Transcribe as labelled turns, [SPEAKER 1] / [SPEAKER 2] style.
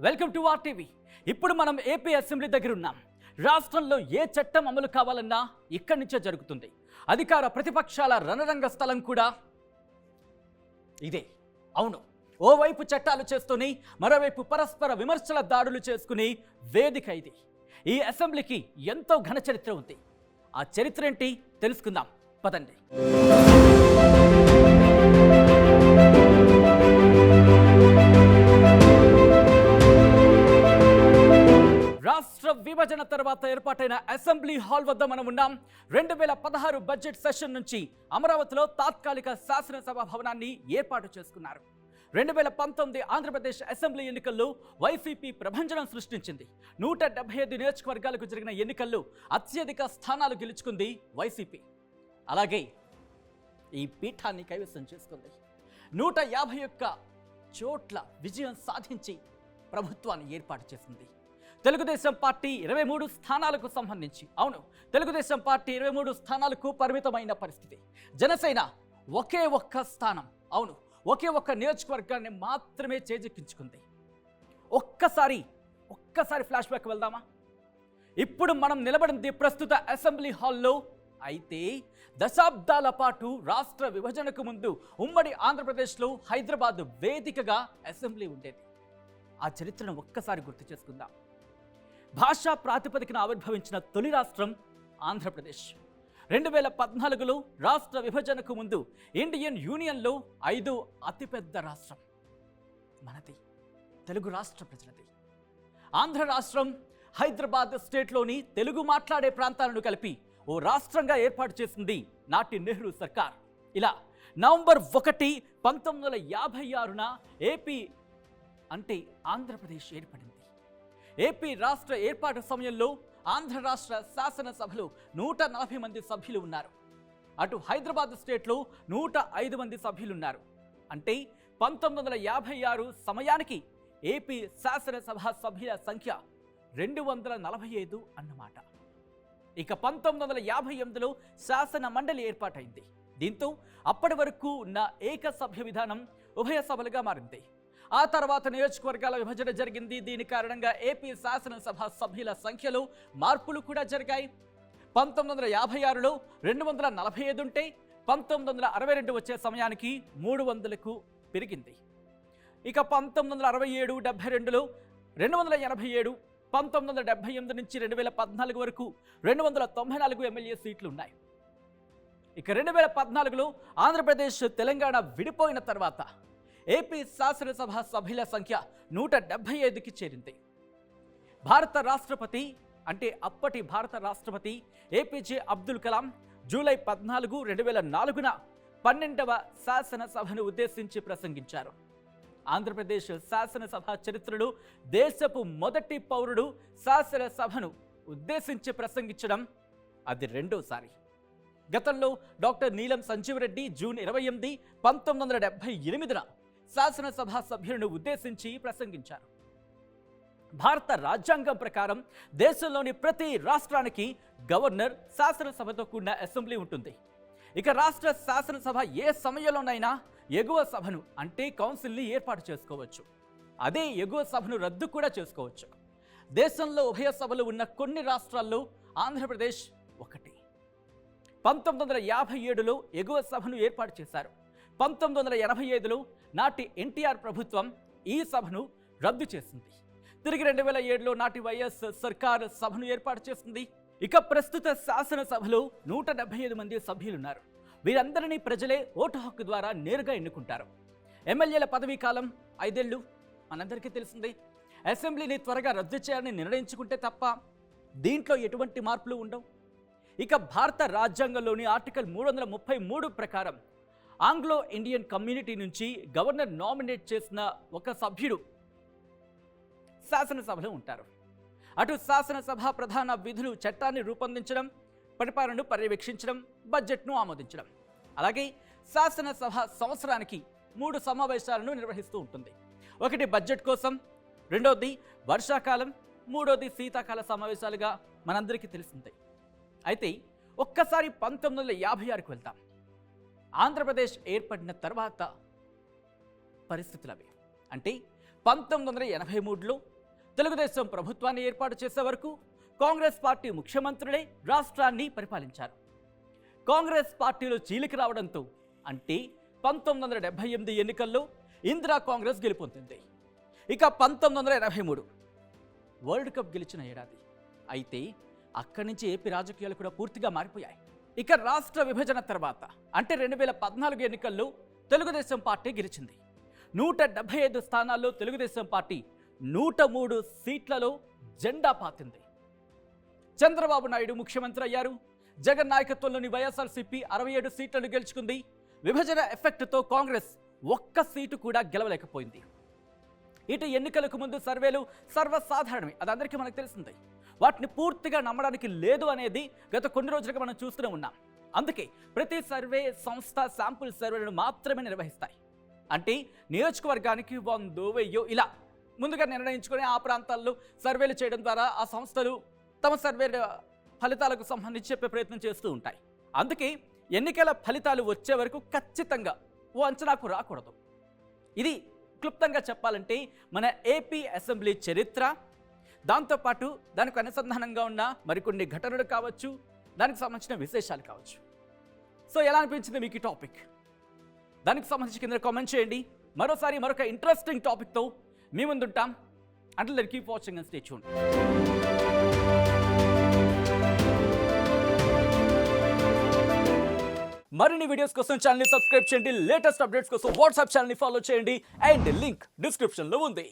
[SPEAKER 1] Welcome to RTV. ఇప్పుడు మనం AP assembly దగ్గర ఉన్నాం. రాష్ట్రంలో ఏ చట్టం అమలు కావాలన్నా ఇక్కడి నుంచే జరుగుతుంది. అధికార ప్రతిపక్షాల రణరంగ స్థలం కూడా ఇదే. అవును, ఓవైపు చట్టాలు చేస్తూనే మరోవైపు పరస్పర విమర్శల దాడులు చేసుకుని వేదిక ఇది. ఈ అసెంబ్లీకి ఎంతో ఘన చరిత్ర ఉంది. ఆ చరిత్ర ఏంటి తెలుసుకుందాం, పదండి. రాష్ట్ర విభజన తర్వాత ఏర్పాటైన అసెంబ్లీ హాల్ వద్ద మనం ఉన్నాం. 2016 బడ్జెట్ సెషన్ నుంచి అమరావతిలో తాత్కాలిక శాసనసభ భవనాన్ని ఏర్పాటు చేసుకున్నారు. 2019 ఆంధ్రప్రదేశ్ అసెంబ్లీ ఎన్నికల్లో వైసీపీ ప్రభంజనం సృష్టించింది. 175 నియోజకవర్గాలకు జరిగిన ఎన్నికల్లో అత్యధిక స్థానాలు గెలుచుకుంది వైసీపీ. అలాగే ఈ పీఠాన్ని కైవసం చేసుకుంది. 151 చోట్ల విజయం సాధించి ప్రభుత్వాన్ని ఏర్పాటు చేసింది. తెలుగుదేశం పార్టీ 23 స్థానాలకు సంబంధించి, అవును, తెలుగుదేశం పార్టీ 23 స్థానాలకు పరిమితమైన పరిస్థితి. జనసేన ఒకే ఒక్క స్థానం, అవును, ఒకే ఒక్క నియోజకవర్గాన్ని మాత్రమే చేజిక్కించుకుంది. ఒక్కసారి ఫ్లాష్ బ్యాక్ వెళ్దామా? ఇప్పుడు మనం నిలబడింది ప్రస్తుత అసెంబ్లీ హాల్లో. అయితే దశాబ్దాల పాటు రాష్ట్ర విభజనకు ముందు ఉమ్మడి ఆంధ్రప్రదేశ్లో హైదరాబాద్ వేదికగా అసెంబ్లీ ఉండేది. ఆ చరిత్రను ఒక్కసారి గుర్తు చేసుకుందాం. భాషా ప్రాతిపదికన ఆవిర్భవించిన తొలి రాష్ట్రం ఆంధ్రప్రదేశ్. 2014లో రాష్ట్ర విభజనకు ముందు ఇండియన్ యూనియన్లో 5వ అతిపెద్ద రాష్ట్రం మనది, తెలుగు రాష్ట్ర ప్రజలది. ఆంధ్ర రాష్ట్రం హైదరాబాద్ స్టేట్లోని తెలుగు మాట్లాడే ప్రాంతాలను కలిపి ఓ రాష్ట్రంగా ఏర్పాటు చేసింది నాటి నెహ్రూ సర్కార్. ఇలా నవంబర్ 1, 1956న ఏపీ అంటే ఆంధ్రప్రదేశ్ ఏర్పడింది. ఏపీ రాష్ట్ర ఏర్పాటు సమయంలో ఆంధ్ర రాష్ట్ర శాసనసభలో 140 మంది సభ్యులు ఉన్నారు. అటు హైదరాబాద్ స్టేట్లో 105 మంది సభ్యులున్నారు. అంటే 1956 సమయానికి ఏపీ శాసనసభ సభ్యుల సంఖ్య 245 అన్నమాట. ఇక 1958లో శాసన మండలి ఏర్పాటైంది. దీంతో అప్పటి వరకు ఉన్న ఏకసభ్య విధానం ఉభయ సభలుగా మారింది. ఆ తర్వాత నియోజకవర్గాల విభజన జరిగింది. దీని కారణంగా ఏపీ శాసనసభ సభ్యుల సంఖ్యలో మార్పులు కూడా జరిగాయి. 1956లో 245 ఉంటే 1962 వచ్చే సమయానికి 300కు పెరిగింది. ఇక 1967, 72లో 287, 1978 నుంచి 2014 వరకు 294 ఎమ్మెల్యే సీట్లు ఉన్నాయి. ఇక 2014లో ఆంధ్రప్రదేశ్ తెలంగాణ విడిపోయిన తర్వాత ఏపీ శాసనసభ సభ్యుల సంఖ్య 175కి చేరింది. భారత రాష్ట్రపతి అంటే అప్పటి భారత రాష్ట్రపతి ఏపీజే అబ్దుల్ కలాం జూలై 14, 2004న 12వ శాసనసభను ఉద్దేశించి ప్రసంగించారు. ఆంధ్రప్రదేశ్ శాసనసభ చరిత్రలో దేశపు మొదటి పౌరుడు శాసనసభను ఉద్దేశించి ప్రసంగించడం అది రెండోసారి. గతంలో డాక్టర్ నీలం సంజీవరెడ్డి జూన్ 28, 1978న శాసనసభ సభ్యులను ఉద్దేశించి ప్రసంగించారు. భారత రాజ్యాంగం ప్రకారం దేశంలోని ప్రతి రాష్ట్రానికి గవర్నర్, శాసనసభతో కూడిన అసెంబ్లీ ఉంటుంది. ఇక రాష్ట్ర శాసనసభ ఏ సమయంలోనైనా ఎగువ సభను అంటే కౌన్సిల్ని ఏర్పాటు చేసుకోవచ్చు. అదే ఎగువ సభను రద్దు కూడా చేసుకోవచ్చు. దేశంలో ఉభయ సభలు ఉన్న కొన్ని రాష్ట్రాల్లో ఆంధ్రప్రదేశ్ ఒకటి. 1957లో ఎగువ సభను ఏర్పాటు చేశారు. 1985లో నాటి ఎన్టీఆర్ ప్రభుత్వం ఈ సభను రద్దు చేసింది. తిరిగి 2007లో నాటి వైఎస్ సర్కార్ సభను ఏర్పాటు చేసింది. ఇక ప్రస్తుత శాసనసభలో 175 మంది సభ్యులున్నారు. వీరందరినీ ప్రజలే ఓటు హక్కు ద్వారా నేరుగా ఎన్నుకుంటారు. ఎమ్మెల్యేల పదవీ కాలం 5 ఏళ్లు మనందరికీ తెలిసిందే. అసెంబ్లీని త్వరగా రద్దు చేయాలని నిర్ణయించుకుంటే తప్ప దీంట్లో ఎటువంటి మార్పులు ఉండవు. ఇక భారత రాజ్యాంగంలోని ఆర్టికల్ 333 ప్రకారం ఆంగ్లో ఇండియన్ కమ్యూనిటీ నుంచి గవర్నర్ నామినేట్ చేసిన ఒక సభ్యుడు శాసనసభలో ఉంటారు. అటు శాసనసభ ప్రధాన విధులు చట్టాన్ని రూపొందించడం, పరిపాలనను పర్యవేక్షించడం, బడ్జెట్ను ఆమోదించడం. అలాగే శాసనసభ సంవత్సరానికి 3 సమావేశాలను నిర్వహిస్తూ ఉంటుంది. ఒకటి బడ్జెట్ కోసం, రెండోది వర్షాకాలం, మూడోది శీతాకాల సమావేశాలుగా మనందరికీ తెలిసిందే. అయితే ఒక్కసారి 1956కు వెళ్తాం. ఆంధ్రప్రదేశ్ ఏర్పడిన తర్వాత పరిస్థితులు అవి. అంటే 1983లో తెలుగుదేశం ప్రభుత్వాన్ని ఏర్పాటు చేసే వరకు కాంగ్రెస్ పార్టీ ముఖ్యమంత్రులే రాష్ట్రాన్ని పరిపాలించారు. కాంగ్రెస్ పార్టీలో చీలిక రావడంతో అంటే 1978 ఎన్నికల్లో ఇందిరా కాంగ్రెస్ గెలుపొందింది. ఇక 1983 వరల్డ్ కప్ గెలిచిన ఏడాది. అయితే అక్కడి నుంచి ఏపీ రాజకీయాలు కూడా పూర్తిగా మారిపోయాయి. ఇక రాష్ట్ర విభజన తర్వాత అంటే 2014 ఎన్నికల్లో తెలుగుదేశం పార్టీ గెలిచింది. 175 స్థానాల్లో తెలుగుదేశం పార్టీ 103 సీట్లలో జెండా పాతింది. చంద్రబాబు నాయుడు ముఖ్యమంత్రి అయ్యారు. జగన్ నాయకత్వంలోని వైఎస్ఆర్సీపీ 67 సీట్లను గెలుచుకుంది. విభజన ఎఫెక్ట్తో కాంగ్రెస్ ఒక్క సీటు కూడా గెలవలేకపోయింది. ఇటు ఎన్నికలకు ముందు సర్వేలు సర్వసాధారణమే, అది అందరికీ మనకు తెలిసిందే. వాటిని పూర్తిగా నమ్మడానికి లేదు అనేది గత కొన్ని రోజులుగా మనం చూస్తూనే ఉన్నాం. అందుకే ప్రతి సర్వే సంస్థ శాంపుల్ సర్వేలను మాత్రమే నిర్వహిస్తాయి. అంటే నియోజకవర్గానికి 100, 1000 ఇలా ముందుగా నిర్ణయించుకొని ఆ ప్రాంతాల్లో సర్వేలు చేయడం ద్వారా ఆ సంస్థలు తమ సర్వే ఫలితాలకు సంబంధించి చెప్పే ప్రయత్నం చేస్తూ ఉంటాయి. అందుకే ఎన్నికల ఫలితాలు వచ్చే వరకు ఖచ్చితంగా ఓ అంచనాకు రాకూడదు. ఇది క్లుప్తంగా చెప్పాలంటే మన ఏపీ అసెంబ్లీ చరిత్ర, దాంతోపాటు దానికి అనుసంధానంగా ఉన్న మరికొన్ని ఘటనలు కావచ్చు, దానికి సంబంధించిన విశేషాలు కావచ్చు. సో ఎలా అనిపించింది మీకు ఈ టాపిక్? దానికి సంబంధించి కింద కామెంట్ చేయండి. మరోసారి మరొక ఇంట్రెస్టింగ్ టాపిక్తో మీ ముందుంటాం. Until then keep watching and stay tuned. మరిన్ని వీడియోస్ కోసం ఛానల్ ని సబ్స్క్రైబ్ చేయండి. లేటెస్ట్ అప్డేట్స్ కోసం వాట్సాప్ ఛానల్ ని ఫాలో చేయండి. అండ్ లింక్ డిస్క్రిప్షన్ లో ఉంది.